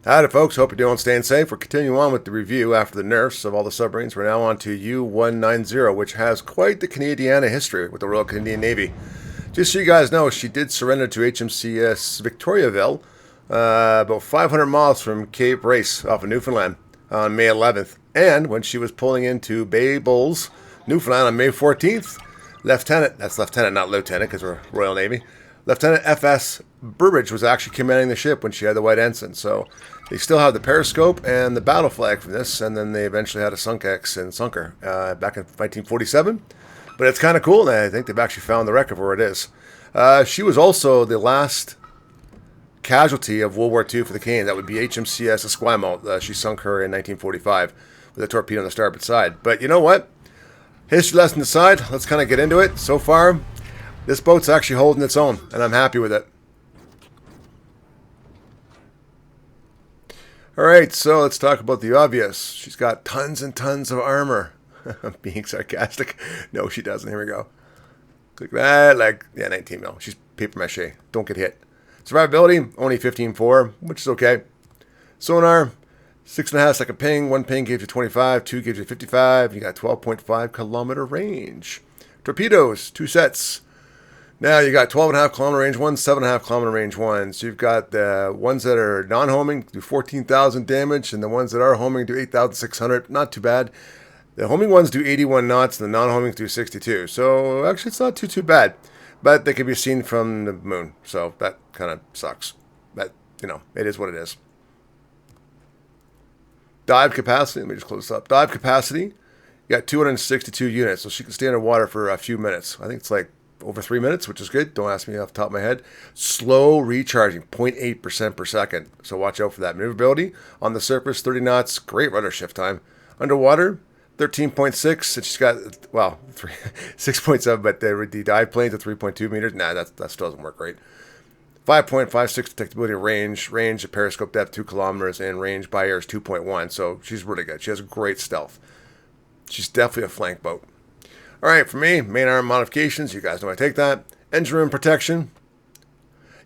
Howdy folks, hope you're doing staying safe. We're continuing on with the review after the nerfs of all the submarines. We're now on to U-190, which has quite the Canadiana history with the Royal Canadian Navy. Just so you guys know, she did surrender to HMCS Victoriaville, about 500 miles from Cape Race off of Newfoundland on May 11th. And when she was pulling into Bay Bulls, Newfoundland on May 14th, that's Lieutenant, not Lieutenant because we're Royal Navy, Lieutenant F.S. Burbridge was actually commanding the ship when she had the white ensign. So they still have the periscope and the battle flag for this, and then they eventually had a Sunkex and Sunker back in 1947. But it's kind of cool, and I think they've actually found the wreck of where it is. She was also the last casualty of World War II for the Canadians. That would be HMCS Esquimalt. She sunk her in 1945 with a torpedo on the starboard side. But you know what? History lesson aside, let's kind of get into it. So far, this boat's actually holding its own, and I'm happy with it. Alright, so let's talk about the obvious. She's got tons and tons of armor. I'm being sarcastic. No, she doesn't. Here we go. Click that. 19 mil. She's paper mache. Don't get hit. Survivability, only 15.4, which is okay. Sonar, 6.5 second ping. 1 ping gives you 25. 2 gives you 55. You got 12.5 kilometer range. Torpedoes, 2 sets. Now you got 12.5 kilometer range ones, 7.5 kilometer range ones. You've got the ones that are non-homing, do 14,000 damage, and the ones that are homing do 8,600. Not too bad. The homing ones do 81 knots, and the non-homing do 62. So actually, it's not too bad. But they can be seen from the moon, so that kind of sucks. But it is what it is. Dive capacity. Let me just close this up. Dive capacity. You got 262 units, so she can stay underwater for a few minutes. I think it's like over 3 minutes, which is good. Don't ask me off the top of my head. Slow recharging, 0.8% per second. So watch out for that. Maneuverability on the surface, 30 knots. Great rudder shift time. Underwater, 13.6. And she's got, 6.7, but the dive planes at 3.2 meters. Nah, that still doesn't work great. 5.56 detectability range. Range of periscope depth, 2 kilometers. And range by air is 2.1. So she's really good. She has great stealth. She's definitely a flank boat. Alright, for me, main arm modifications, you guys know I take that. Engine room protection.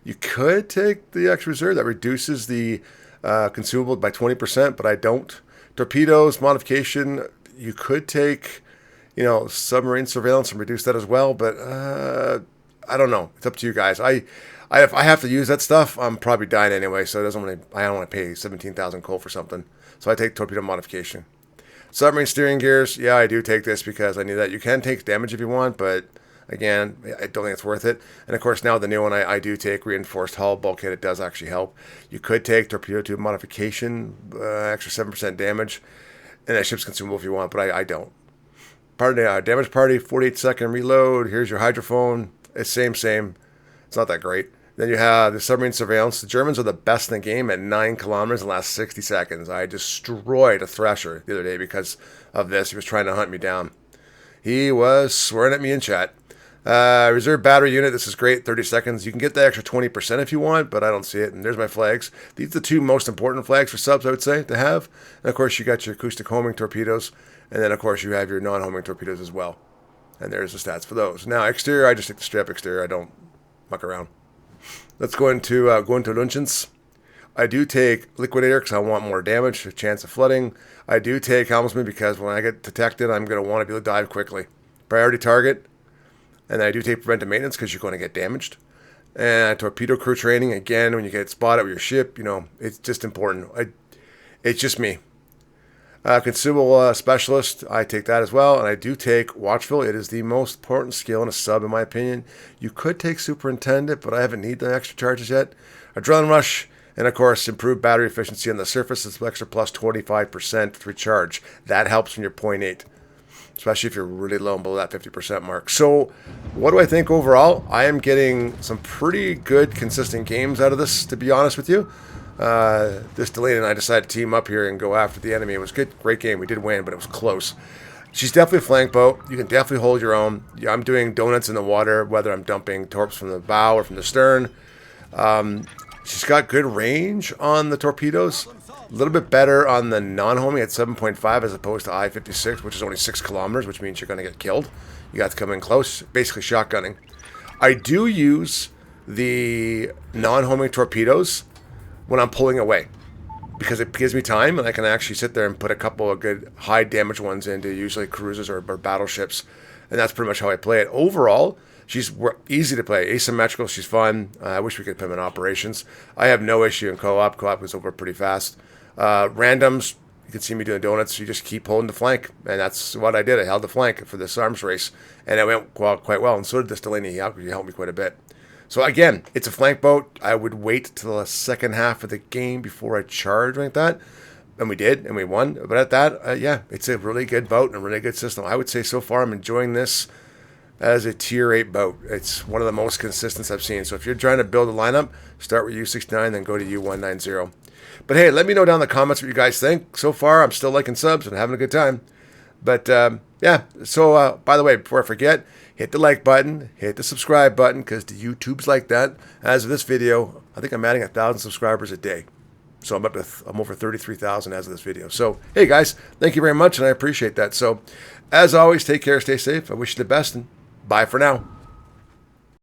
You could take the extra reserve. That reduces the consumable by 20%, but I don't. Torpedoes modification, you could take, submarine surveillance and reduce that as well, but I don't know. It's up to you guys. If I have to use that stuff, I'm probably dying anyway, so I don't want to pay 17,000 coal for something. So I take torpedo modification. Submarine steering gears, yeah, I do take this because I need that. You can take damage if you want, but again, I don't think it's worth it. And of course, now the new one, I do take reinforced hull bulkhead. It does actually help. You could take torpedo tube modification, extra 7% damage, and that ship's consumable if you want, but I don't. Damage party, 48-second reload. Here's your hydrophone. It's same. It's not that great. Then you have the submarine surveillance. The Germans are the best in the game at 9 kilometers in the last 60 seconds. I destroyed a Thrasher the other day because of this. He was trying to hunt me down. He was swearing at me in chat. Reserve battery unit. This is great. 30 seconds. You can get the extra 20% if you want, but I don't see it. And there's my flags. These are the 2 most important flags for subs, I would say, to have. And of course, you got your acoustic homing torpedoes. And then, of course, you have your non-homing torpedoes as well. And there's the stats for those. Now, exterior, I just take the straight up exterior. I don't muck around. Let's go into luncheons. I do take liquidator because I want more damage, a chance of flooding. I do take helmsman because when I get detected, I'm going to want to be able to dive quickly. Priority target. And then I do take preventive maintenance because you're going to get damaged. And torpedo crew training, again, when you get spotted with your ship, it's just important. It's just me. Consumable specialist, I take that as well, and I do take watchful. It is the most important skill in a sub, in my opinion. You could take superintendent, but I haven't need the extra charges yet. Adrenaline rush, and of course, improved battery efficiency on the surface. It's extra plus 25% to recharge. That helps from your 0.8, especially if you're really low and below that 50% mark. So, what do I think overall? I am getting some pretty good, consistent games out of this, to be honest with you. This Delaney and I decided to team up here and go after the enemy. It was good, great game. We did win, but it was close. She's definitely a flank boat. You can definitely hold your own. Yeah, I'm doing donuts in the water, whether I'm dumping torps from the bow or from the stern. She's got good range on the torpedoes. A little bit better on the non-homing at 7.5 as opposed to I-56, which is only 6 kilometers, which means you're going to get killed. You got to come in close, basically shotgunning. I do use the non-homing torpedoes when I'm pulling away, because it gives me time, and I can actually sit there and put a couple of good high damage ones into usually cruisers or battleships, and that's pretty much how I play it. Overall, she's easy to play, asymmetrical. She's fun. I wish we could put them in operations. I have no issue in co-op. Co-op goes over pretty fast. Randoms, you can see me doing donuts. You just keep holding the flank, and that's what I did. I held the flank for this arms race, and it went quite well. And so did this Delaney. He helped me quite a bit. So again, it's a flank boat. I would wait till the second half of the game before I charge like that. And we did, and we won. But at that, yeah, it's a really good boat and a really good system. I would say so far I'm enjoying this as a tier 8 boat. It's one of the most consistent I've seen. So if you're trying to build a lineup, start with U-69, then go to U-190. But hey, let me know down in the comments what you guys think. So far, I'm still liking subs and having a good time. But yeah, so by the way, before I forget, hit the like button, hit the subscribe button, because the YouTube's like that. As of this video, I think I'm adding 1,000 subscribers a day. So I'm over 33,000 as of this video. So, hey guys, thank you very much, and I appreciate that. So, as always, take care, stay safe. I wish you the best, and bye for now.